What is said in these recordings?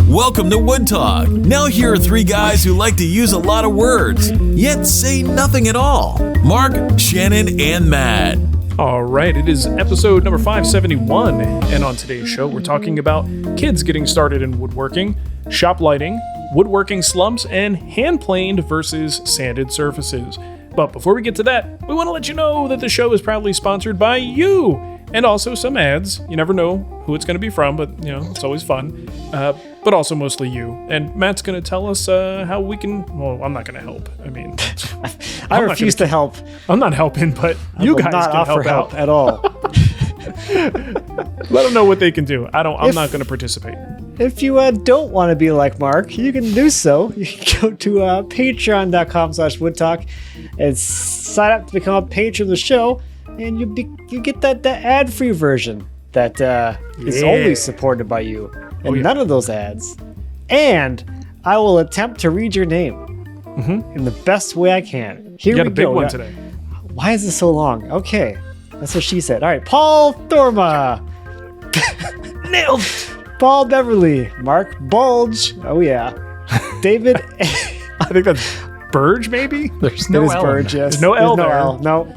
Welcome to Wood Talk. Now here are three guys who like to use a lot of words, yet say nothing at all. Mark, Shannon, and Matt. All right, it is episode number 571, and on today's show, we're talking about kids getting started in woodworking, shop lighting, woodworking slumps, and hand-planed versus sanded surfaces. But before we get to that, we want to let you know that the show is proudly sponsored by you, and also some ads. You never know who it's going to be from, but, you know, it's always fun. But also mostly you. And Matt's going to tell us how we can... Well, I'm not going to help. I mean... I refuse to help. I'm not helping, but you guys can help out. At all. Let them know what they can do. I'm not going to participate. If you don't want to be like Mark, you can do so. You can go to patreon.com/woodtalk and sign up to become a patron of the show, and you get that ad-free version that is only supported by you, and none of those ads. And I will attempt to read your name in the best way I can. Here we go. You got a big one today. Why is this so long? Okay, that's what she said. All right, Paul Thorma. Nailed. Paul Beverly. Mark Bulge. Oh yeah. David. I think that's Burge, maybe? There's no L. Burge, yes. There's no L there. No.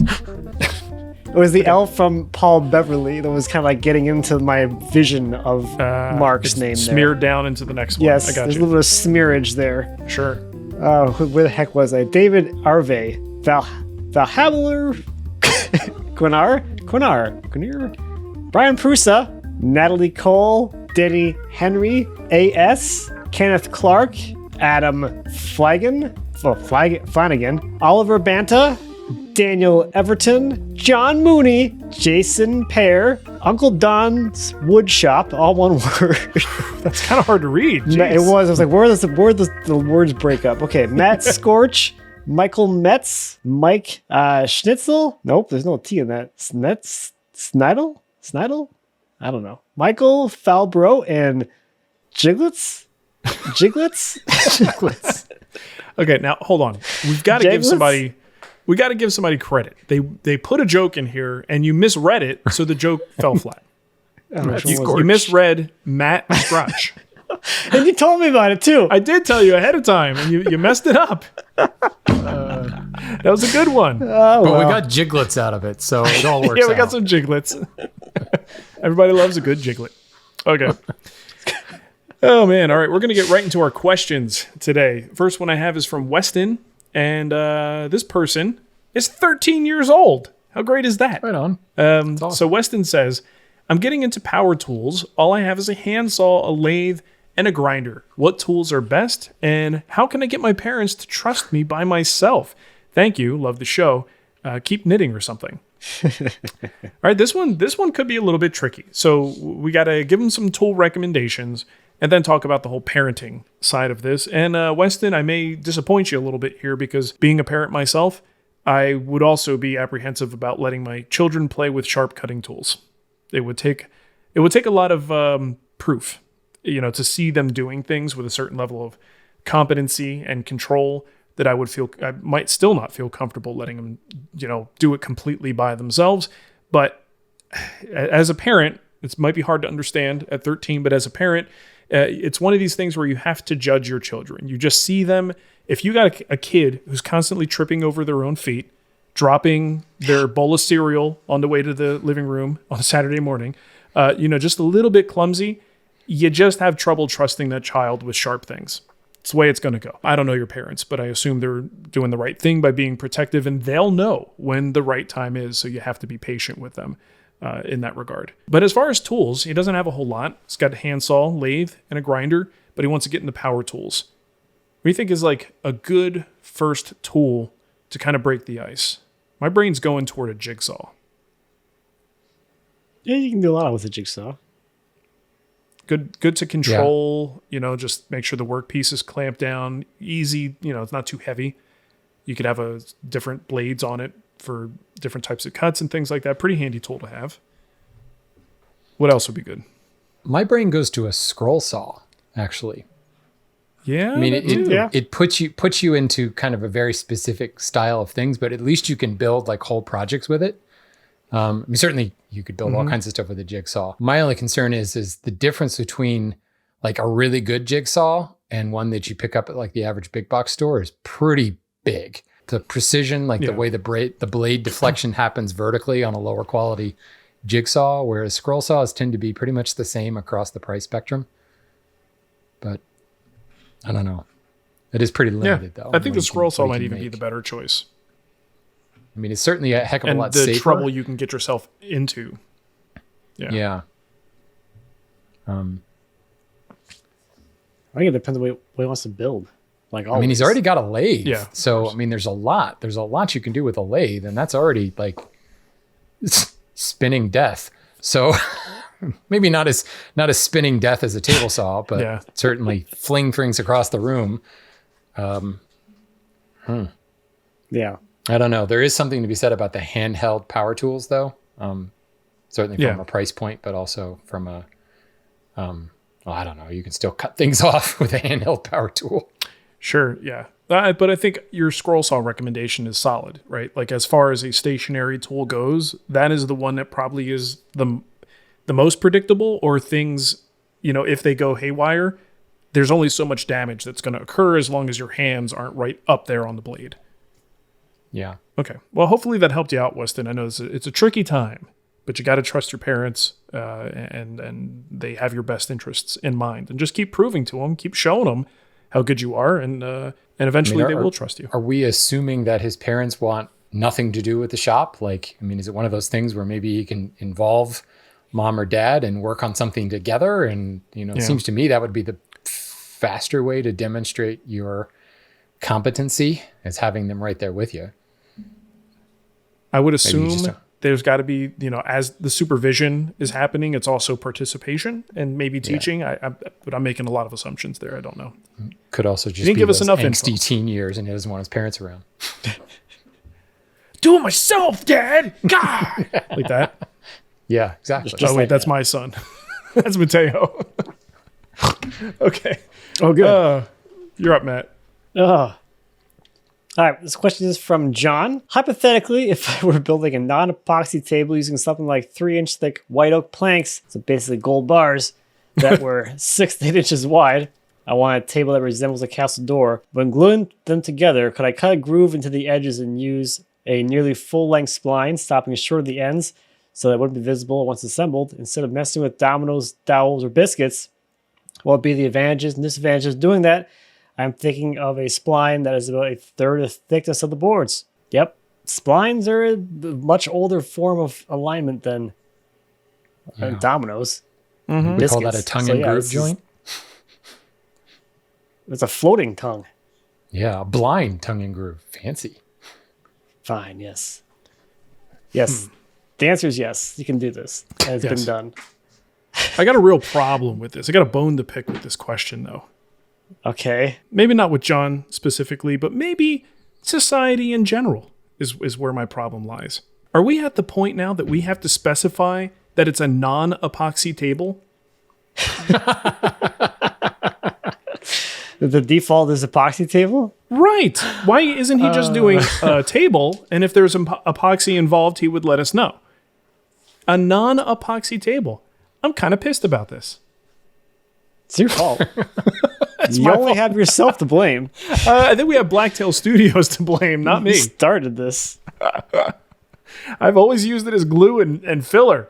It was the L from Paul Beverly that was kind of like getting into my vision of Mark's name there. Smeared down into the next one. Yes, I got there's you. a little bit of smearage there. Sure. Where the heck was I? David Arve. Valhabeler. Quinar. Brian Prusa. Natalie Cole. Denny Henry. A.S. Kenneth Clark. Adam Flanagan. Oliver Banta. Daniel Everton, John Mooney, Jason Pear, Uncle Don's Wood Shop, all one word. That's kind of hard to read. Jeez. It was. I was like, where does the words break up? Okay, Matt Scorch, Michael Metz, Mike Schnitzel. Nope, there's no T in that. Snidel? I don't know. Michael Falbro and Jiglets. Okay, now hold on. We've got to give somebody. We got to give somebody credit. They put a joke in here, and you misread it, so the joke fell flat. You misread Matt Scratch. And you told me about it, too. I did tell you ahead of time, and you messed it up. That was a good one. But we got jiglets out of it, so it all works out. Yeah, we got some jiglets. Everybody loves a good jiglet. Okay. Oh, man. All right, we're going to get right into our questions today. First one I have is from Weston. And this person is 13 years old. How great is that? Right on. Awesome. So Weston says, I'm getting into power tools. All I have is a handsaw, a lathe, and a grinder. What tools are best? And how can I get my parents to trust me by myself? Thank you. Love the show. Keep knitting or something. All right, this one could be a little bit tricky. So we got to give them some tool recommendations and then talk about the whole parenting side of this. And Weston, I may disappoint you a little bit here because being a parent myself, I would also be apprehensive about letting my children play with sharp cutting tools. It would take a lot of proof, to see them doing things with a certain level of competency and control that I might still not feel comfortable letting them, do it completely by themselves. But as a parent, it might be hard to understand at 13, but as a parent, it's one of these things where you have to judge your children. You just see them. If you got a kid who's constantly tripping over their own feet, dropping their bowl of cereal on the way to the living room on a Saturday morning, just a little bit clumsy, you just have trouble trusting that child with sharp things. It's the way it's going to go. I don't know your parents, but I assume they're doing the right thing by being protective, and they'll know when the right time is, so you have to be patient with them. In that regard. But as far as tools, he doesn't have a whole lot. He's got a handsaw, lathe, and a grinder, but he wants to get into power tools. What do you think is like a good first tool to kind of break the ice? My brain's going toward a jigsaw. Yeah, you can do a lot with a jigsaw. Good to control, just make sure the workpiece is clamped down. Easy, it's not too heavy. You could have different blades on it for different types of cuts and things like that. Pretty handy tool to have. What else would be good? My brain goes to a scroll saw, actually. Yeah, I mean, it puts you into kind of a very specific style of things, but at least you can build like whole projects with it. I mean, certainly you could build all kinds of stuff with a jigsaw. My only concern is the difference between like a really good jigsaw and one that you pick up at like the average big box store is pretty big. The precision, like the way the blade deflection happens vertically on a lower quality jigsaw, whereas scroll saws tend to be pretty much the same across the price spectrum. But I don't know. It is pretty limited though. I think the scroll saw might even be the better choice. I mean, it's certainly a heck of a lot safer. And the trouble you can get yourself into. Yeah. I think it depends on what he wants to build. Like, always. I mean, he's already got a lathe. Yeah. So, I mean, there's a lot you can do with a lathe, and that's already like spinning death. So maybe not as spinning death as a table saw, but certainly fling things across the room. Yeah. I don't know. There is something to be said about the handheld power tools, though. Certainly from a price point, but also from a, well, I don't know. You can still cut things off with a handheld power tool. Sure, yeah. But I think your scroll saw recommendation is solid, right? Like as far as a stationary tool goes, that is the one that probably is the most predictable, or things, if they go haywire, there's only so much damage that's going to occur as long as your hands aren't right up there on the blade. Yeah. Okay. Well, hopefully that helped you out, Weston. I know it's a tricky time, but you got to trust your parents, and they have your best interests in mind. And just keep proving to them, keep showing them how good you are, and eventually they will trust you. Are we assuming that his parents want nothing to do with the shop? Like, I mean, is it one of those things where maybe you can involve mom or dad and work on something together? And, it seems to me that would be the faster way to demonstrate your competency, is having them right there with you. I would assume there's got to be, as the supervision is happening, it's also participation and maybe teaching. But I'm making a lot of assumptions there. I don't know. Could also just didn't be give us those enough angsty info. teen years, and he doesn't want his parents around. Do it myself, Dad. God, like that. Yeah, exactly. Just wait, that's my son. That's Mateo. Okay. Oh, good. You're up, Matt. All right, this question is from John. Hypothetically, if I were building a non-epoxy table using something like 3-inch thick white oak planks, so basically gold bars, that were 6 to 8 inches wide, I want a table that resembles a castle door. When gluing them together, could I cut a groove into the edges and use a nearly full-length spline, stopping short of the ends so that it wouldn't be visible once assembled? Instead of messing with dominoes, dowels, or biscuits, what would be the advantages and disadvantages of doing that? I'm thinking of a spline that is about a third of the thickness of the boards. Yep. Splines are a much older form of alignment than dominoes. Mm-hmm. We call that a tongue and groove joint. It's a floating tongue. Yeah, a blind tongue and groove. Fancy. Fine, yes. Yes. The answer is yes. You can do this. And it's been done. I got a real problem with this. I got a bone to pick with this question, though. Okay. Maybe not with John specifically, but maybe society in general is where my problem lies. Are we at the point now that we have to specify that it's a non-epoxy table? The default is epoxy table? Right. Why isn't he just doing a table, and if there's epoxy involved, he would let us know? A non-epoxy table. I'm kind of pissed about this. It's your fault. You only have yourself to blame. I think we have Blacktail Studios to blame, not me. You started this. I've always used it as glue and filler,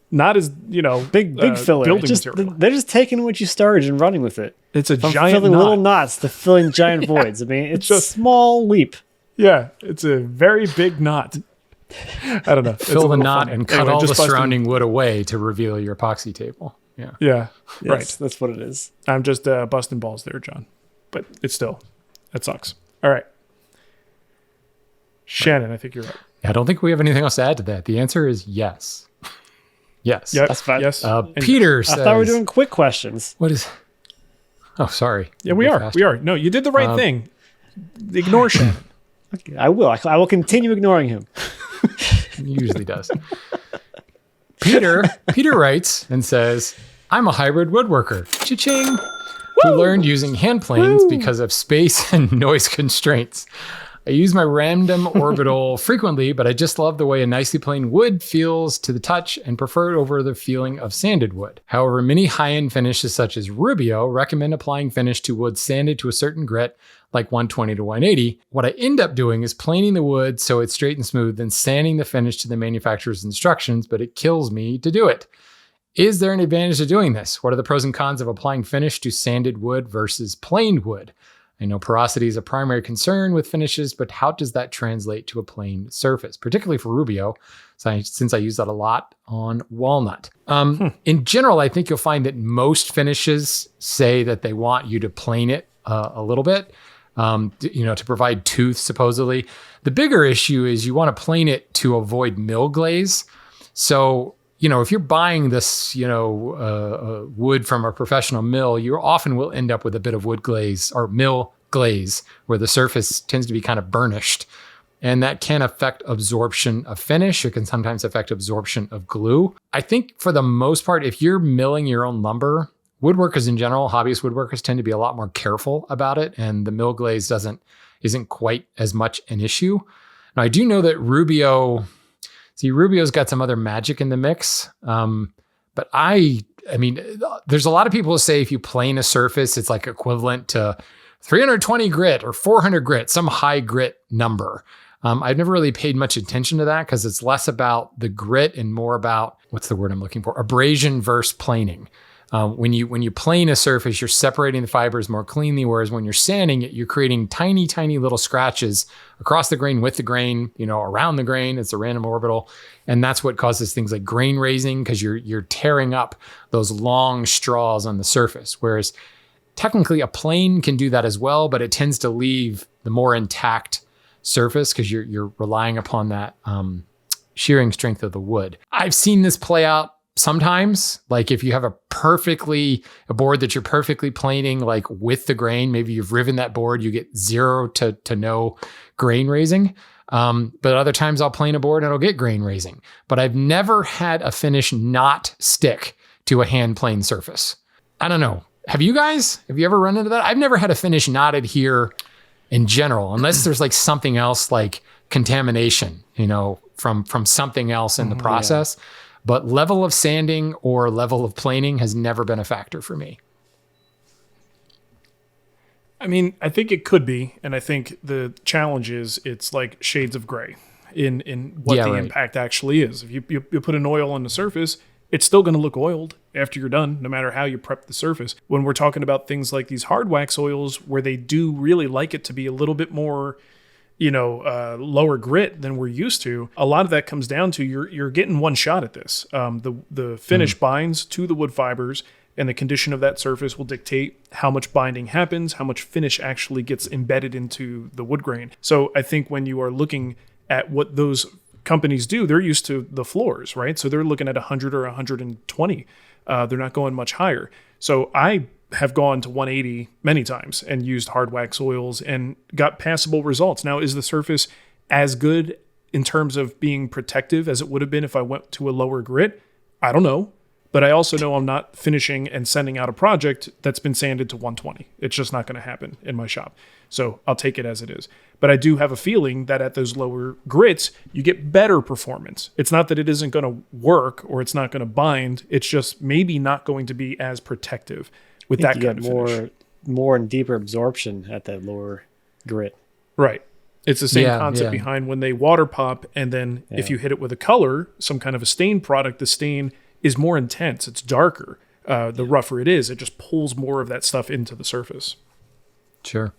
not as, big filler. Building material. They're just taking what you started and running with it. It's a From giant filling knot. little knots to filling giant voids. I mean, it's a small leap. Yeah, it's a very big knot. I don't know. Fill the knot and cut all the just surrounding wood away to reveal your epoxy table. Yeah. Yeah, Yes, right. that's what it is. I'm just busting balls there, John. But it sucks. All right. Shannon, I think you're right. I don't think we have anything else to add to that. The answer is yes. Yes. Yep. That's fine. Yes. Peter says... I thought we were doing quick questions. What is... Oh, sorry. Yeah, we are. We are. No, you did the right thing. Ignore Shannon. Okay, I will. I will continue ignoring him. He usually does. Peter writes and says, I'm a hybrid woodworker. Cha-ching. Who learned using hand planes because of space and noise constraints. I use my random orbital frequently, but I just love the way a nicely planed wood feels to the touch and prefer it over the feeling of sanded wood. However, many high-end finishes such as Rubio recommend applying finish to wood sanded to a certain grit, like 120 to 180. What I end up doing is planing the wood so it's straight and smooth, then sanding the finish to the manufacturer's instructions, but it kills me to do it. Is there an advantage to doing this? What are the pros and cons of applying finish to sanded wood versus planed wood? I know porosity is a primary concern with finishes, but how does that translate to a planed surface, particularly for Rubio, since I use that a lot on walnut? In general, I think you'll find that most finishes say that they want you to plane it a little bit, to provide tooth, supposedly. The bigger issue is you want to plane it to avoid mill glaze. So, if you're buying this, wood from a professional mill, you often will end up with a bit of wood glaze or mill glaze where the surface tends to be kind of burnished. And that can affect absorption of finish. It can sometimes affect absorption of glue. I think for the most part, if you're milling your own lumber, woodworkers in general, hobbyist woodworkers tend to be a lot more careful about it. And the mill glaze isn't quite as much an issue. Now, I do know that Rubio's got some other magic in the mix. But I mean, there's a lot of people who say if you plane a surface, it's like equivalent to 320 grit or 400 grit, some high grit number. I've never really paid much attention to that because it's less about the grit and more about, what's the word I'm looking for? Abrasion versus planing. When you plane a surface, you're separating the fibers more cleanly, whereas when you're sanding it, you're creating tiny, tiny little scratches across the grain, with the grain, around the grain. It's a random orbital. And that's what causes things like grain raising, because you're tearing up those long straws on the surface. Whereas technically a plane can do that as well, but it tends to leave the more intact surface because you're relying upon that shearing strength of the wood. I've seen this play out sometimes, like if you have a board that you're perfectly planing, like with the grain, maybe you've riven that board, you get 0 to no grain raising. But other times I'll plane a board and it'll get grain raising. But I've never had a finish not stick to a hand plane surface. I don't know. Have you ever run into that? I've never had a finish not adhere in general, unless there's like something else like contamination, from something else in the process. Yeah. But level of sanding or level of planing has never been a factor for me. I mean, I think it could be. And I think the challenge is it's like shades of gray in what impact actually is. If you put an oil on the surface, it's still going to look oiled after you're done, no matter how you prep the surface. When we're talking about things like these hard wax oils, where they do really like it to be a little bit more lower grit than we're used to, a lot of that comes down to you're getting one shot at this. The finish binds to the wood fibers, and the condition of that surface will dictate how much binding happens, how much finish actually gets embedded into the wood grain. So I think when you are looking at what those companies do, they're used to the floors, right? So they're looking at 100 or 120. They're not going much higher. So I have gone to 180 many times and used hard wax oils and got passable results. Now, is the surface as good in terms of being protective as it would have been if I went to a lower grit? I don't know. But I also know I'm not finishing and sending out a project that's been sanded to 120. It's just not going to happen in my shop. So I'll take it as it is. But I do have a feeling that at those lower grits, you get better performance. It's not that it isn't going to work or it's not going to bind. It's just maybe not going to be as protective with that kind of finish. More and deeper absorption at that lower grit. Right. It's the same concept behind when they water pop, and then if you hit it with a color, some kind of a stain product, the stain is more intense. It's darker. The rougher it is, it just pulls more of that stuff into the surface. Sure.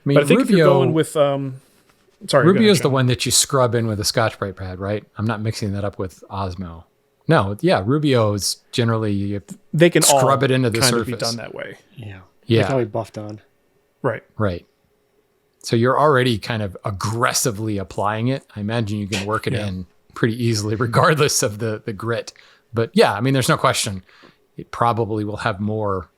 But I think if you're going with, Rubio's the one that you scrub in with a Scotch-Brite pad, right? I'm not mixing that up with Osmo. No, Rubio is generally they can scrub it into the kind surface. Of be done that way. Yeah. Yeah. They can be buffed on. Right. So you're already kind of aggressively applying it. I imagine you can work it in pretty easily, regardless of the grit. But there's no question. It probably will have more,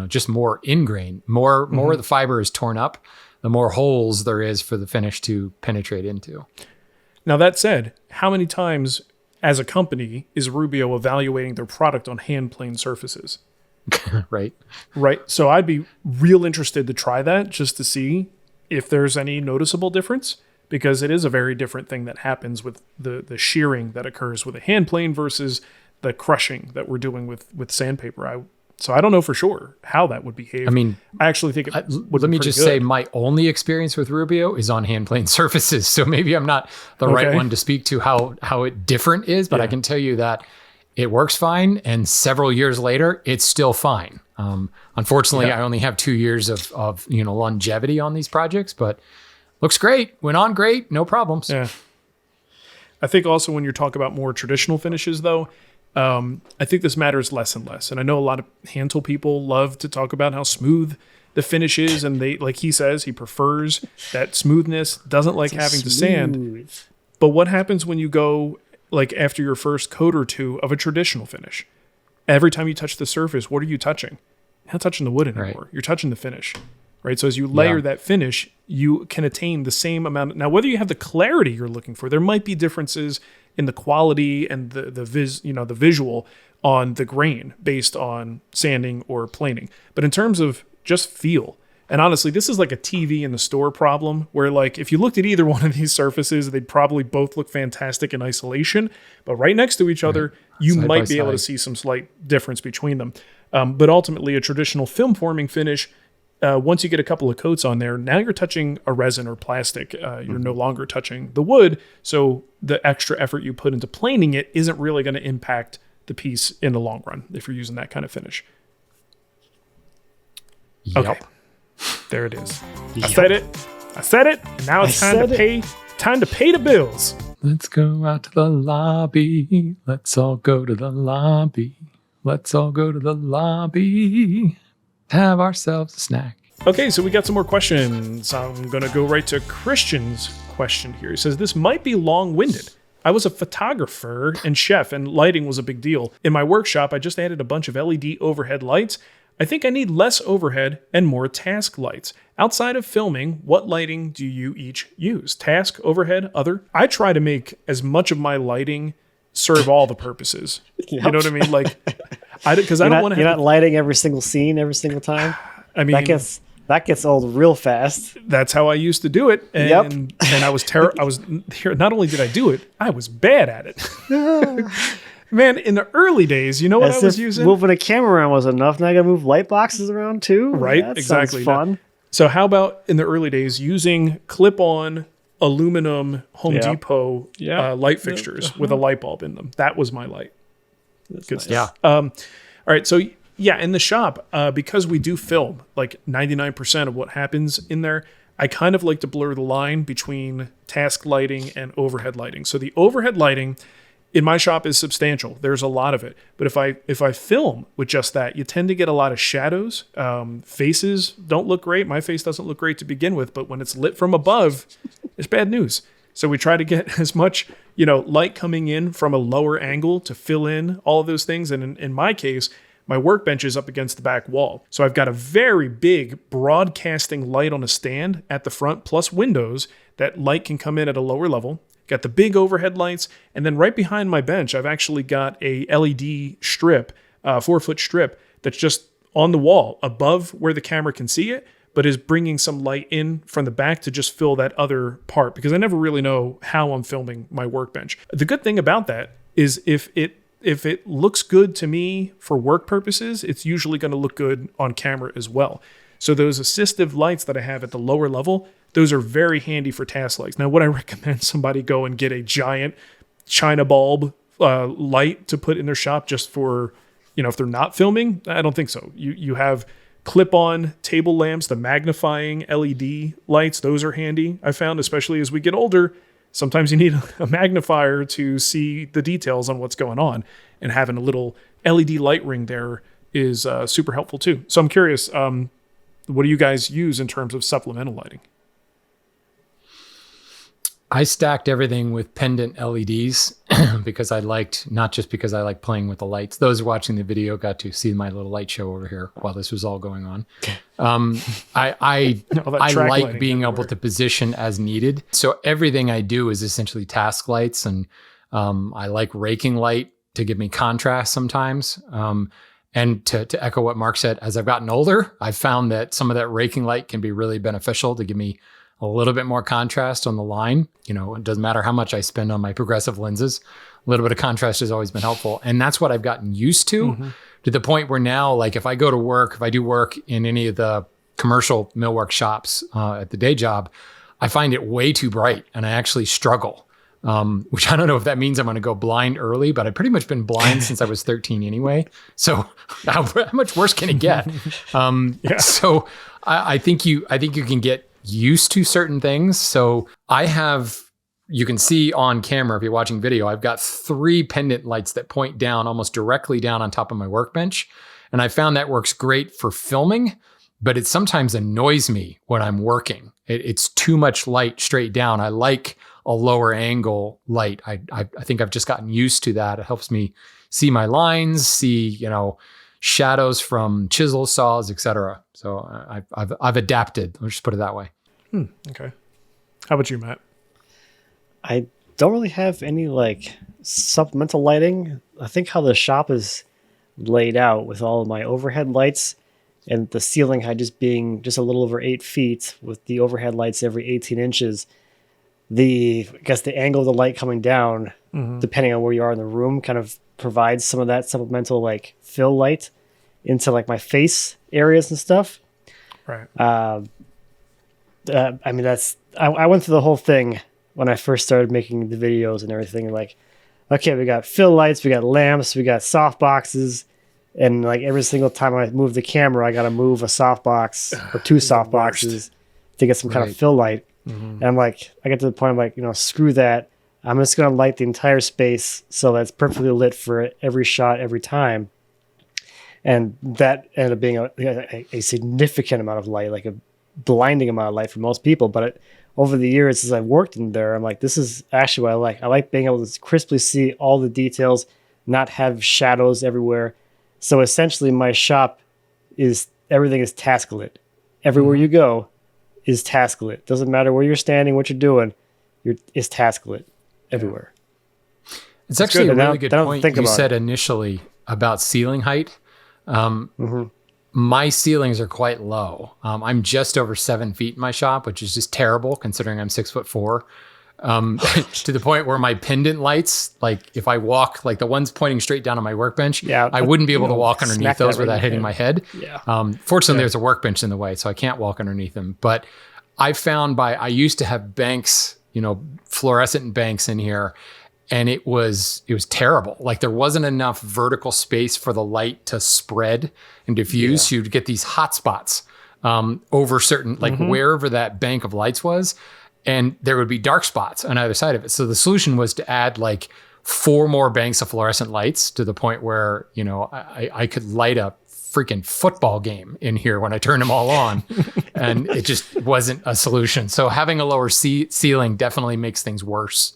just more ingrain, more of the fiber is torn up, the more holes there is for the finish to penetrate into. Now, that said, how many times as a company is Rubio evaluating their product on hand plane surfaces? Right. So I'd be real interested to try that just to see, if there's any noticeable difference, because it is a very different thing that happens with the shearing that occurs with a hand plane versus the crushing that we're doing with sandpaper. So I don't know for sure how that would behave. I mean, I actually think it would. Let me just say, my only experience with Rubio is on hand plane surfaces. So maybe I'm not the right one to speak to how it different is, but I can tell you that it works fine. And several years later, it's still fine. Unfortunately, I only have 2 years of longevity on these projects, but looks great. Went on great. No problems. Yeah. I think also when you talk about more traditional finishes, though, I think this matters less and less. And I know a lot of hand tool people love to talk about how smooth the finish is. And they, like he says, he prefers that smoothness, doesn't like having to sand. But what happens when you go, like after your first coat or two of a traditional finish? Every time you touch the surface, what are you touching? You're not touching the wood anymore. Right. You're touching the finish. Right. So as you layer that finish, you can attain the same amount. Now, whether you have the clarity you're looking for, there might be differences in the quality and the visual on the grain based on sanding or planing. But in terms of just feel, and honestly, this is like a TV in the store problem where, like, if you looked at either one of these surfaces, they'd probably both look fantastic in isolation. But right next to each other, you might be able to see some slight difference between them. But ultimately, a traditional film forming finish, once you get a couple of coats on there, now you're touching a resin or plastic. You're no longer touching the wood. So the extra effort you put into planing it isn't really going to impact the piece in the long run if you're using that kind of finish. Yep. Okay. There it is. Yep. I said it. And now it's time to pay the bills. Let's go out to the lobby. Let's all go to the lobby. Let's all go to the lobby. Have ourselves a snack. Okay, so we got some more questions. I'm going to go right to Christian's question here. He says, this might be long-winded. I was a photographer and chef, and lighting was a big deal. In my workshop, I just added a bunch of LED overhead lights. I think I need less overhead and more task lights. Outside of filming, what lighting do you each use? Task, overhead, other? I try to make as much of my lighting serve all the purposes. Yep. You know what I mean? Like, because I don't want to. You're not lighting every single scene every single time. I mean, that gets old real fast. That's how I used to do it, and I was I was here. Not only did I do it, I was bad at it. Man, in the early days, you know what I was using? Moving a camera around was enough. Now I got to move light boxes around too. Right, that exactly. Sounds fun. So how about in the early days using clip-on aluminum Home Depot light fixtures with a light bulb in them? That was my light. That's good nice. stuff. All right, so yeah, in the shop, because we do film like 99% of what happens in there, I kind of like to blur the line between task lighting and overhead lighting. So the overhead lighting in my shop is substantial. There's a lot of it. But if I film with just that, you tend to get a lot of shadows. Faces don't look great. My face doesn't look great to begin with, but when it's lit from above, it's bad news. So we try to get as much, light coming in from a lower angle to fill in all of those things. And in my case, my workbench is up against the back wall. So I've got a very big broadcasting light on a stand at the front, plus windows that light can come in at a lower level. Got the big overhead lights, and then right behind my bench, I've actually got a LED strip, 4-foot strip, that's just on the wall above where the camera can see it, but is bringing some light in from the back to just fill that other part, because I never really know how I'm filming my workbench. The good thing about that is if it looks good to me for work purposes, it's usually going to look good on camera as well. So those assistive lights that I have at the lower level, those are very handy for task lights. Now, would I recommend somebody go and get a giant China bulb light to put in their shop just for, if they're not filming? I don't think so. You have clip-on table lamps, the magnifying LED lights. Those are handy, I found, especially as we get older. Sometimes you need a magnifier to see the details on what's going on. And having a little LED light ring there is super helpful too. So I'm curious, what do you guys use in terms of supplemental lighting? I stacked everything with pendant LEDs because not just because I like playing with the lights. Those watching the video got to see my little light show over here while this was all going on. I like being able to position as needed. So everything I do is essentially task lights, and I like raking light to give me contrast sometimes. And to echo what Mark said, as I've gotten older, I've found that some of that raking light can be really beneficial to give me a little bit more contrast on the line. You know, it doesn't matter how much I spend on my progressive lenses. A little bit of contrast has always been helpful. And that's what I've gotten used to the point where now, like if I go to work, if I do work in any of the commercial millwork shops at the day job, I find it way too bright and I actually struggle. Which I don't know if that means I'm going to go blind early, but I've pretty much been blind since I was 13 anyway. So how much worse can it get? So I think you can get used to certain things. So you can see on camera, if you're watching video, I've got 3 pendant lights that point down almost directly down on top of my workbench. And I found that works great for filming, but it sometimes annoys me when I'm working. It's too much light straight down. I like a lower angle light. I think I've just gotten used to that. It helps me see my lines, see, shadows from chisel saws, etc. So I've adapted. Let's just put it that way. Okay. How about you, Matt? I don't really have any like supplemental lighting. I think how the shop is laid out with all of my overhead lights and the ceiling height just being just a little over 8 feet with the overhead lights every 18 inches. I guess the angle of the light coming down, depending on where you are in the room, kind of provides some of that supplemental like fill light into like my face areas and stuff. Right. I mean, I went through the whole thing when I first started making the videos and everything. Like, okay, we got fill lights, we got lamps, we got soft boxes. And like every single time I move the camera, I got to move a soft box or 2 soft boxes to get some kind of fill light. And I'm like, I get to the point, I'm like, screw that. I'm just going to light the entire space so that's perfectly lit for every shot every time. And that ended up being a significant amount of light, like a blinding amount of light for most people. But over the years, as I've worked in there, I'm like, this is actually what I like. I like being able to crisply see all the details, not have shadows everywhere. So essentially, my shop everything is task lit. Everywhere you go is task lit. Doesn't matter where you're standing, what you're doing, it's task lit everywhere. It's actually a really good point you said initially about ceiling height. My ceilings are quite low. I'm just over 7 feet in my shop, which is just terrible considering I'm 6'4". To the point where my pendant lights, like if I walk, like the ones pointing straight down on my workbench, I wouldn't be able to walk underneath those without hitting my head. Fortunately, there's a workbench in the way, so I can't walk underneath them. But I found I used to have banks, fluorescent banks in here, and it was terrible. Like there wasn't enough vertical space for the light to spread and diffuse. So you'd get these hot spots over certain, like wherever that bank of lights was. And there would be dark spots on either side of it. So the solution was to add like 4 more banks of fluorescent lights to the point where, I could light a freaking football game in here when I turned them all on. And it just wasn't a solution. So having a lower ceiling definitely makes things worse.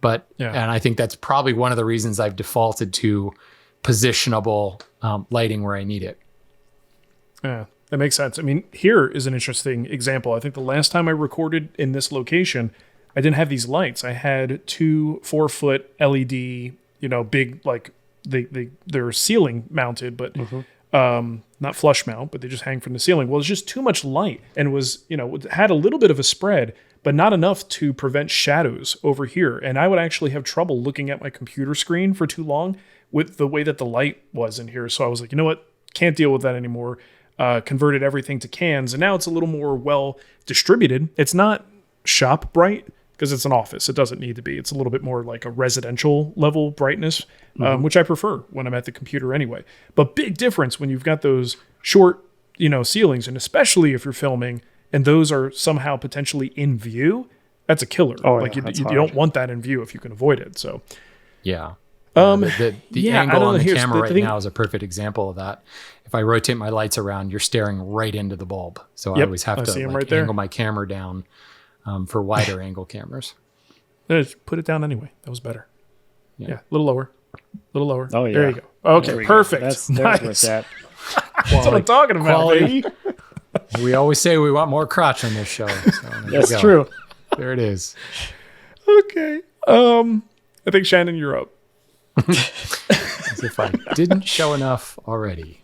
But, and I think that's probably one of the reasons I've defaulted to positionable lighting where I need it. Yeah. That makes sense. I mean, here is an interesting example. I think the last time I recorded in this location, I didn't have these lights. I had 2 4-foot LED, big, like they're ceiling mounted, but not flush mount, but they just hang from the ceiling. Well, it's just too much light and was, had a little bit of a spread, but not enough to prevent shadows over here. And I would actually have trouble looking at my computer screen for too long with the way that the light was in here. So I was like, you know what? Can't deal with that anymore. Converted everything to cans, and now it's a little more well distributed. It's not shop bright because it's an office. It doesn't need to be. It's a little bit more like a residential level brightness, which I prefer when I'm at the computer anyway. But big difference when you've got those short, ceilings, and especially if you're filming and those are somehow potentially in view. That's a killer. You don't want that in view if you can avoid it. So, the angle on the camera right now is a perfect example of that. If I rotate my lights around, you're staring right into the bulb. So I always have to angle my camera down for wider angle cameras. Just put it down anyway. That was better. Yeah, a little lower. Oh, yeah. There you go. Okay, perfect. That's nice. That's what I'm talking about, baby. We always say we want more crotch on this show. So that's true. There it is. Okay. I think Shannon, you're up. As if I didn't show enough already.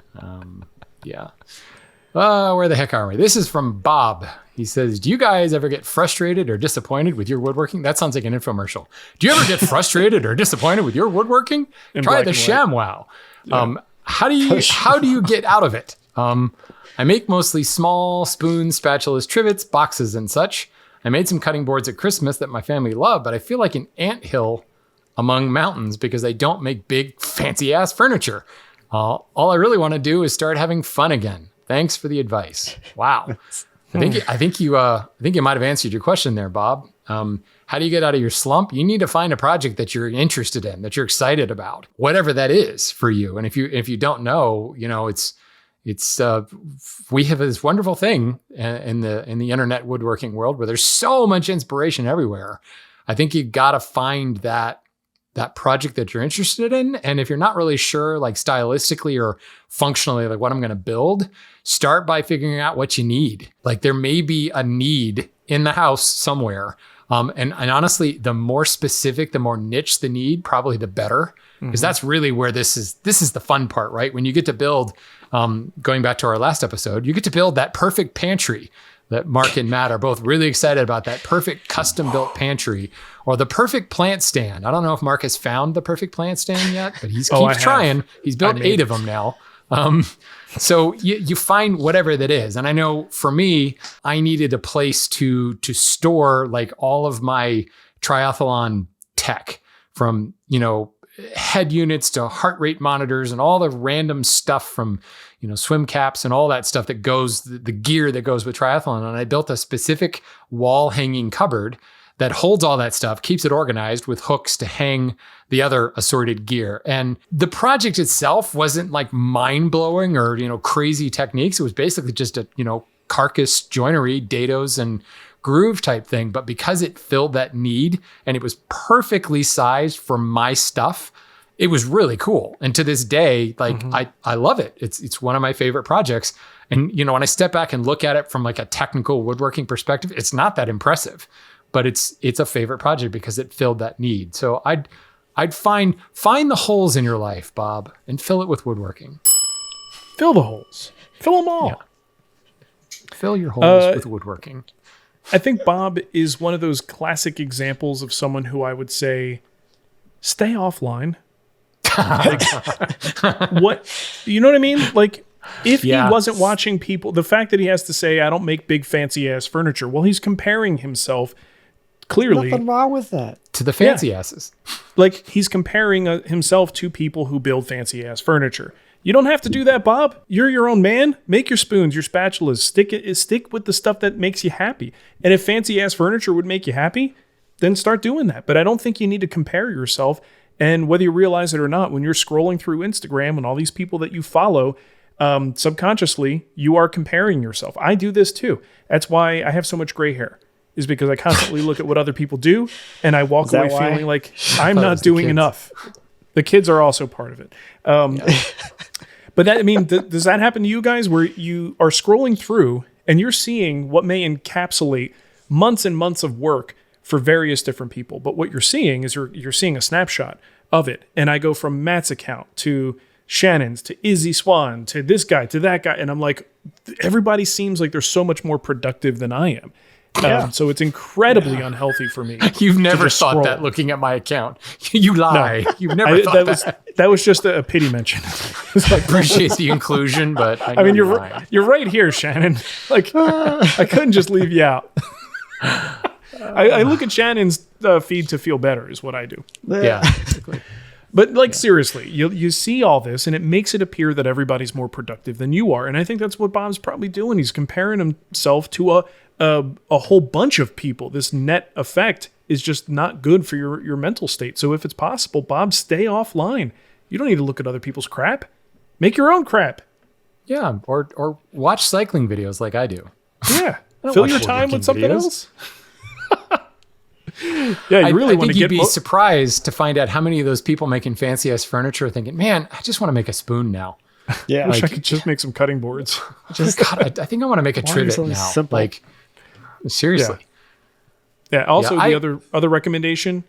Where the heck are we? This is from Bob. He says, do you guys ever get frustrated or disappointed with your woodworking? That sounds like an infomercial. Do you ever get frustrated or disappointed with your woodworking? Try the ShamWow. Yeah. How do you get out of it? I make mostly small spoons, spatulas, trivets, boxes, and such. I made some cutting boards at Christmas that my family loved, but I feel like an anthill among mountains because I don't make big, fancy-ass furniture. All I really want to do is start having fun again. Thanks for the advice. Wow. I think you might have answered your question there, Bob. How do you get out of your slump? You need to find a project that you're interested in, that you're excited about, whatever that is for you. And if you don't know, we have this wonderful thing in the internet woodworking world where there's so much inspiration everywhere. I think you got to find that project that you're interested in. And if you're not really sure, like stylistically or functionally, like what I'm going to build, start by figuring out what you need. Like there may be a need in the house somewhere. And honestly, the more specific, the more niche the need, probably the better. Because that's really where this is the fun part, right? When you get to build, going back to our last episode, you get to build that perfect pantry that Mark and Matt are both really excited about, that perfect custom built pantry or the perfect plant stand. I don't know if Mark has found the perfect plant stand yet, but he's keeps trying. He's built 8 of them now. So you find whatever that is. And I know for me, I needed a place to store like all of my triathlon tech from, head units to heart rate monitors and all the random stuff from, swim caps and all that stuff that goes, the gear that goes with triathlon. And I built a specific wall hanging cupboard that holds all that stuff, keeps it organized with hooks to hang the other assorted gear. And the project itself wasn't like mind blowing or, crazy techniques. It was basically just a, carcass joinery, dados and groove type thing. But because it filled that need and it was perfectly sized for my stuff, it was really cool. And to this day, like I love it. It's one of my favorite projects. And, when I step back and look at it from like a technical woodworking perspective, it's not that impressive, but it's a favorite project because it filled that need. So I'd find the holes in your life, Bob, and fill it with woodworking. Fill the holes. Fill them all. Yeah. Fill your holes with woodworking. I think Bob is one of those classic examples of someone who I would say, stay offline. What, you know what I mean? Like, if he wasn't watching people, the fact that he has to say, I don't make big fancy ass furniture, well, he's comparing himself clearly. Nothing wrong with that. To the fancy asses. Like, he's comparing himself to people who build fancy ass furniture. You don't have to do that, Bob. You're your own man. Make your spoons, your spatulas. Stick with the stuff that makes you happy. And if fancy ass furniture would make you happy, then start doing that. But I don't think you need to compare yourself. And whether you realize it or not, when you're scrolling through Instagram and all these people that you follow, subconsciously, you are comparing yourself. I do this too. That's why I have so much gray hair, is because I constantly look at what other people do and I walk away feeling like I'm not doing enough. The kids are also part of it. But does that happen to you guys where you are scrolling through and you're seeing what may encapsulate months and months of work for various different people? But what you're seeing is you're seeing a snapshot of it. And I go from Matt's account to Shannon's to Izzy Swan to this guy to that guy. And I'm like, everybody seems like they're so much more productive than I am. So it's incredibly unhealthy for me. You've never thought that looking at my account. You lie. No, You've never thought that. That was just a pity mention. I appreciate the inclusion, but I mean, you're right here, Shannon. Like, I couldn't just leave you out. I look at Shannon's feed to feel better is what I do. Yeah, basically. But like, seriously, you see all this and it makes it appear that everybody's more productive than you are. And I think that's what Bob's probably doing. He's comparing himself to a whole bunch of people. This net effect is just not good for your mental state. So if it's possible, Bob, stay offline. You don't need to look at other people's crap. Make your own crap. Yeah, or watch cycling videos like I do. Yeah, fill your time with something else. Yeah, you really want to get. You'd be surprised to find out how many of those people making fancy ass furniture are thinking, "Man, I just want to make a spoon now." Yeah, I wish I could just make some cutting boards. God, I think I want to make a trivet now. Simple? Like, seriously. Yeah. Also, the other recommendation: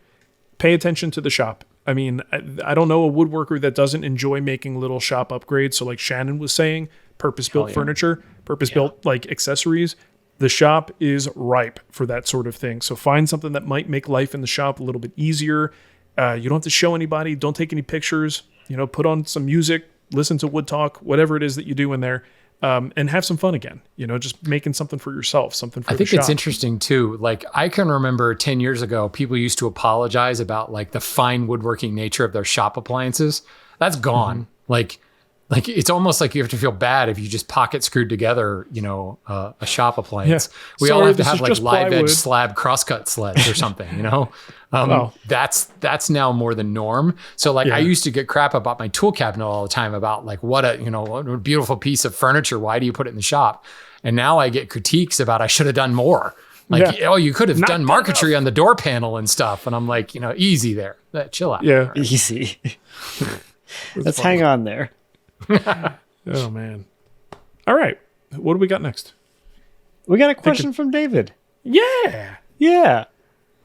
pay attention to the shop. I mean, I don't know a woodworker that doesn't enjoy making little shop upgrades. So, like Shannon was saying, purpose-built furniture, purpose-built like accessories. The shop is ripe for that sort of thing. So find something that might make life in the shop a little bit easier. You don't have to show anybody. Don't take any pictures. Put on some music, listen to Wood Talk, whatever it is that you do in there, and have some fun again. Just making something for yourself, something for the shop. I think it's interesting too. Like I can remember 10 years ago, people used to apologize about like the fine woodworking nature of their shop appliances. That's gone. Like it's almost like you have to feel bad if you just pocket screwed together, a shop appliance. Yeah. We all have to have like live edge slab crosscut sleds or something, That's now more the norm. So I used to get crap about my tool cabinet all the time about like, what a beautiful piece of furniture. Why do you put it in the shop? And now I get critiques about I should have done more. You could have done marquetry on the door panel and stuff. And I'm like, easy there. Chill out. Yeah. Easy. Let's hang on there. Oh man. All right. What do we got next? We got a question from David. Yeah.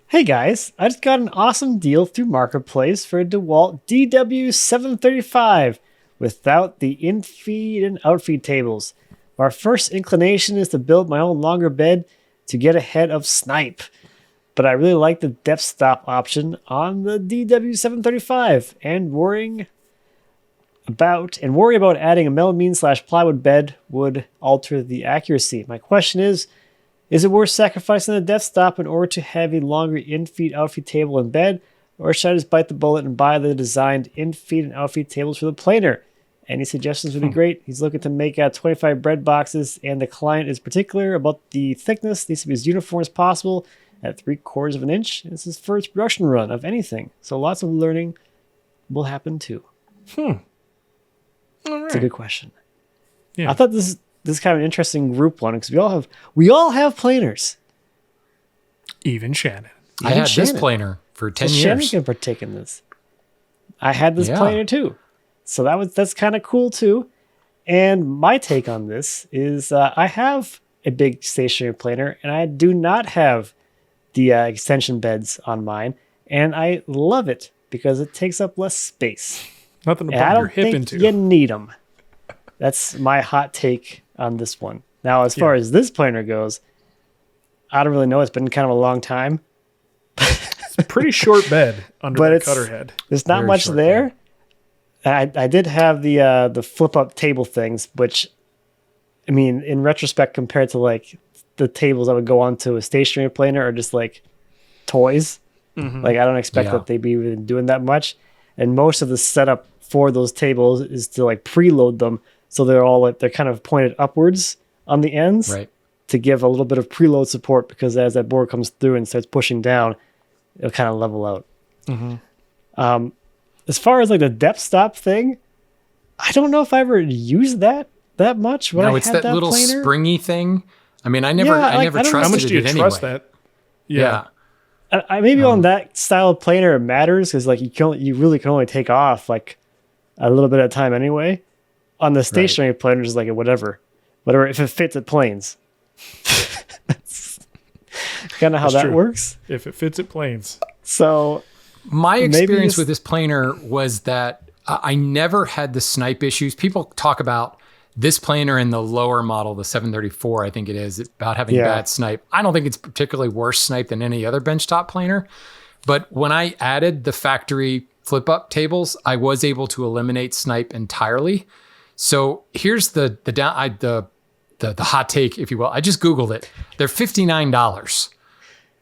Hey guys, I just got an awesome deal through Marketplace for a DeWalt DW735 without the in-feed and out-feed tables. Our first inclination is to build my own longer bed to get ahead of snipe. But I really like the depth stop option on the DW735 and worry about adding a melamine/plywood bed would alter the accuracy. My question is it worth sacrificing the depth stop in order to have a longer in-feed, out-feed table and bed, or should I just bite the bullet and buy the designed in-feed and out-feed tables for the planer? Any suggestions would be great. He's looking to make 25 bread boxes, and the client is particular about the thickness. Needs to be as uniform as possible at 3/4 of an inch. This is his first production run of anything, so lots of learning will happen too. All right. It's a good question. Yeah. I thought this is kind of an interesting group one because we all have planers. Even Shannon. I had this planer for 10 years. Shannon can partake in this. I had this planer too. So that's kind of cool too. And my take on this is I have a big stationary planer and I do not have the extension beds on mine. And I love it because it takes up less space. Nothing to bump your hip into. I don't think you need them. That's my hot take on this one. Now, as far as this planer goes, I don't really know. It's been kind of a long time. It's a pretty short bed under the cutter head. There's not much there. I did have the flip up table things, which, I mean, in retrospect, compared to like the tables that would go onto a stationary planer are just like toys. Mm-hmm. Like I don't expect that they'd be even doing that much. And most of the setup for those tables is to like preload them, so they're kind of pointed upwards on the ends, right, to give a little bit of preload support, because as that board comes through and starts pushing down, it'll kind of level out. Mm-hmm. As far as like the depth stop thing, I don't know if I ever used that much. It's that little planer. Springy thing. I mean, I never trusted how much do you it trust anyway. that? Yeah. Maybe on that style of planer it matters, because like you really can only take off like a little bit at a time anyway. On the stationary planer, just like whatever if it fits, it planes. That's kind of how that works. If it fits, it planes. So my experience with this planer was that I never had the snipe issues. People talk about this planer in the lower model, the 734, I think it is, about having bad snipe. I don't think it's particularly worse snipe than any other benchtop planer. But when I added the factory flip-up tables, I was able to eliminate snipe entirely. So here's the hot take, if you will. I just Googled it. They're $59.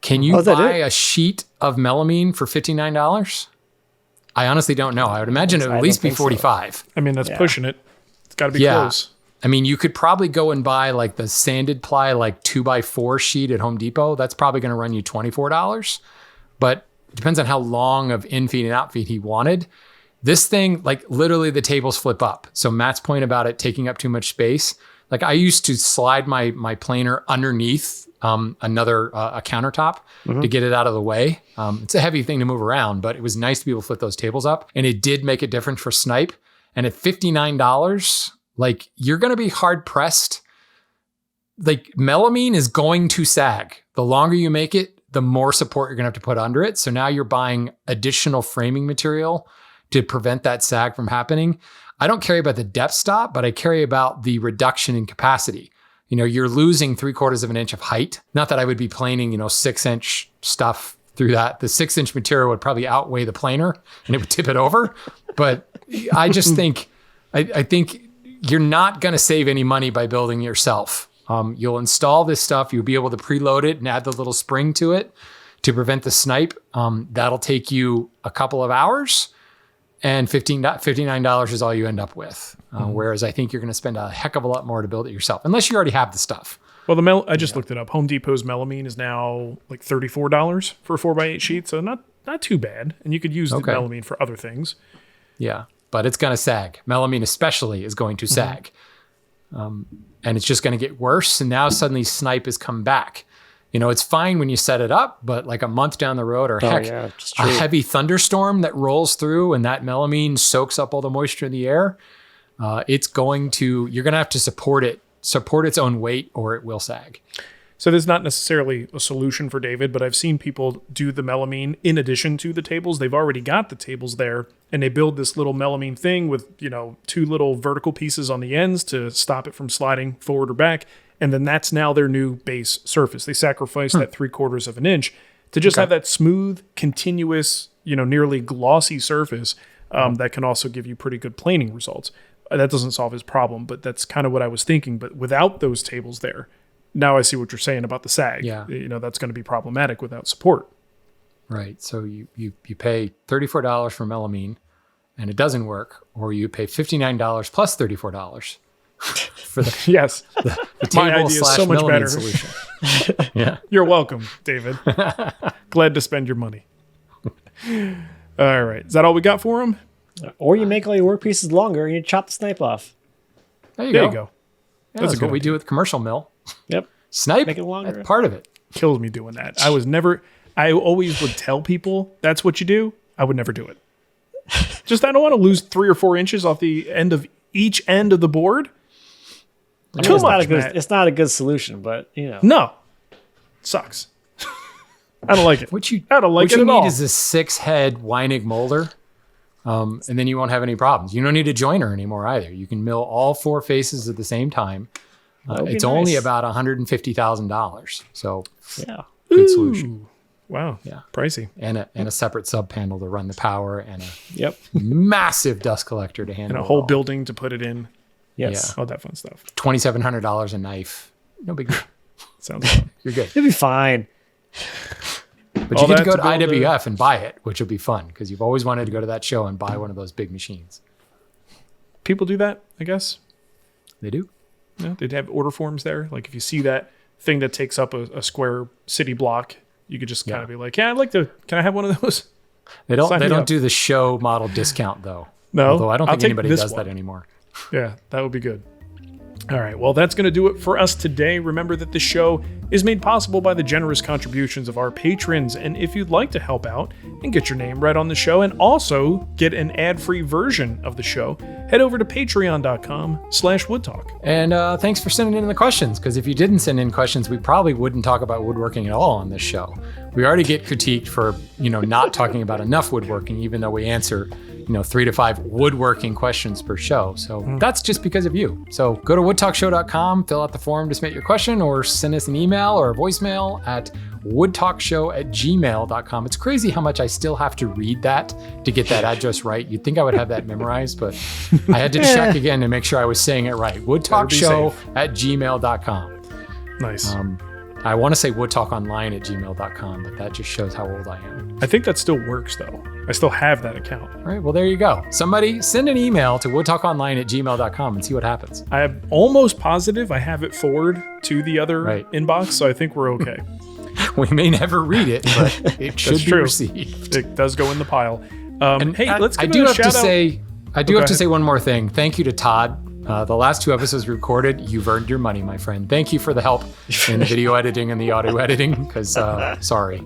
Can you buy a sheet of melamine for $59? I honestly don't know. I would imagine it would at least be $45. So. I mean, that's pushing it. It's got to be close. I mean, you could probably go and buy like the sanded ply, like 2x4 sheet at Home Depot. That's probably going to run you $24. But it depends on how long of in-feed and out-feed he wanted. This thing, like literally the tables flip up. So Matt's point about it taking up too much space. Like I used to slide my planer underneath a countertop to get it out of the way. It's a heavy thing to move around, but it was nice to be able to flip those tables up. And it did make a difference for snipe. And at $59, like you're going to be hard pressed. Like melamine is going to sag. The longer you make it, the more support you're going to have to put under it. So now you're buying additional framing material to prevent that sag from happening. I don't care about the depth stop, but I care about the reduction in capacity. you're losing 3/4 of an inch of height. Not that I would be planing, 6-inch stuff through that. The 6-inch material would probably outweigh the planer and it would tip it over. But I just think, I think you're not going to save any money by building yourself. You'll install this stuff. You'll be able to preload it and add the little spring to it to prevent the snipe. That'll take you a couple of hours, and $59 is all you end up with. Whereas I think you're going to spend a heck of a lot more to build it yourself, unless you already have the stuff. Well, I just looked it up. Home Depot's melamine is now like $34 for a 4x8 sheet, so not too bad. And you could use the melamine for other things. Yeah, but it's going to sag. Melamine especially is going to sag. And it's just going to get worse. And now suddenly snipe has come back. It's fine when you set it up, but like a month down the road, or a heavy thunderstorm that rolls through and that melamine soaks up all the moisture in the air, you're going to have to support its own weight, or it will sag. So there's not necessarily a solution for David, but I've seen people do the melamine in addition to the tables. They've already got the tables there, and they build this little melamine thing with, 2 little vertical pieces on the ends to stop it from sliding forward or back. And then that's now their new base surface. They sacrifice that 3/4 of an inch to just have that smooth, continuous, nearly glossy surface that can also give you pretty good planing results. That doesn't solve his problem, but that's kind of what I was thinking. But without those tables there, now I see what you're saying about the sag. Yeah. That's going to be problematic without support. Right. So you pay $34 for melamine and it doesn't work, or you pay $59 plus $34 for the the My table idea is so much melamine better. solution. Yeah. You're welcome, David. Glad to spend your money. All right. Is that all we got for him? Or you make all your work pieces longer and you chop the snipe off. There you There go. you go. Yeah, that's what we do with the commercial mill. Yep. Snipe, Make it longer. that's part of it. Kills me doing that. I always would tell people that's what you do. I would never do it. Just, I don't want to lose 3 or 4 inches off the end of each end of the board. Too much, Matt. It's not a good solution, but No. Sucks. I don't like it. I don't like it at all. What you need is a 6-head Weinig molder, and then you won't have any problems. You don't need a joiner anymore either. You can mill all 4 faces at the same time. It's only about $150,000. So good solution. Wow. Yeah. Pricey. And a separate sub panel to run the power, and a Yep. massive dust collector to handle And a it whole all. building to put it in. Yes. All that fun stuff. $2,700 a knife. No big deal. Sounds fun. You're good. You'll be fine. But All you get to that go to to build IWF and buy it, which will be fun because you've always wanted to go to that show and buy one of those big machines. People do that, I guess. They do. Yeah, they'd have order forms there. Like if you see that thing that takes up a square city block, you could just kind of be like, yeah, I'd like to, can I have one of those? They don't Sign me up. do the show model discount though. No. Although I don't I'll think take anybody this does one. that anymore. Yeah, that would be good. All right, well, that's going to do it for us today. Remember that the show is made possible by the generous contributions of our patrons. And if you'd like to help out and get your name right on the show and also get an ad-free version of the show, head over to patreon.com/woodtalk. And thanks for sending in the questions, because if you didn't send in questions, we probably wouldn't talk about woodworking at all on this show. We already get critiqued for, not talking about enough woodworking, even though we answer 3 to 5 woodworking questions per show. So that's just because of you. So go to woodtalkshow.com, fill out the form to submit your question, or send us an email or a voicemail at woodtalkshow@gmail.com. It's crazy how much I still have to read that to get that address right. You'd think I would have that memorized, but I had to check again to make sure I was saying it right. woodtalkshow@gmail.com. Nice. I want to say woodtalkonline@gmail.com, but that just shows how old I am. I think that still works, though. I still have that account. All right, well, there you go. Somebody send an email to woodtalkonline@gmail.com and see what happens. I am almost positive I have it forward to the other Right. inbox, so I think we're okay. We may never read it, but it should be true. received. It does go in the pile. And Hey, let's I give do it a have to shout out. say, I do Go have to ahead. say one more thing. Thank you to Todd. The last 2 episodes recorded, you've earned your money, my friend. Thank you for the help in the video editing and the audio editing, because sorry.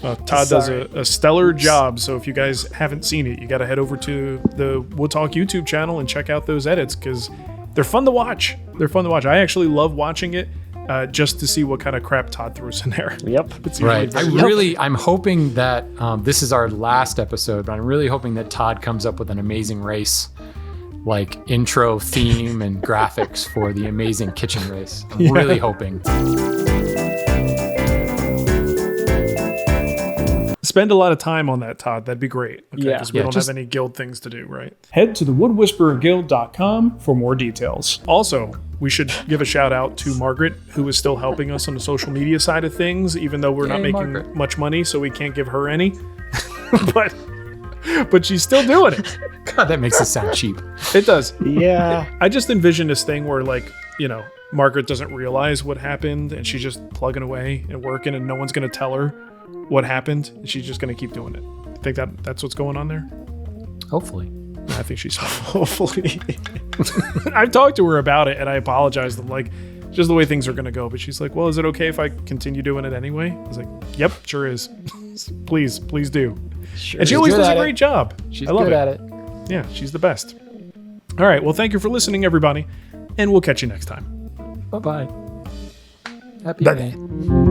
Todd does a stellar job, so if you guys haven't seen it, you got to head over to the Wood Talk YouTube channel and check out those edits, because they're fun to watch. I actually love watching it just to see what kind of crap Todd throws in there. Yep. It's usually Right. very- I'm hoping that this is our last episode, but I'm really hoping that Todd comes up with an amazing race like intro theme and graphics for the amazing kitchen race. I'm really hoping. Spend a lot of time on that, Todd. That'd be great. Okay, Yeah. because we Yeah, don't just- have any guild things to do, right? Head to thewoodwhispererguild.com for more details. Also, we should give a shout out to Margaret, who is still helping us on the social media side of things, even though we're not Yay, making Margaret. much money, so we can't give her any. but she's still doing it. God, that makes it sound cheap. It does. Yeah. I just envision this thing where, like, you know, Margaret doesn't realize what happened and she's just plugging away and working and no one's going to tell her what happened and she's just going to keep doing it. I think that's what's going on there. Hopefully. I think she's smart. Hopefully. I've talked to her about it and I apologized. I'm like, just the way things are going to go. But she's like, well, is it okay if I continue doing it anyway? I was like, yep, sure is. please do. Sure. And she She's always good does a at great it. job. She's I love good it. at it. Yeah, she's the best. All right. Well, thank you for listening, everybody. And we'll catch you next time. Bye-bye. Happy Bye. day.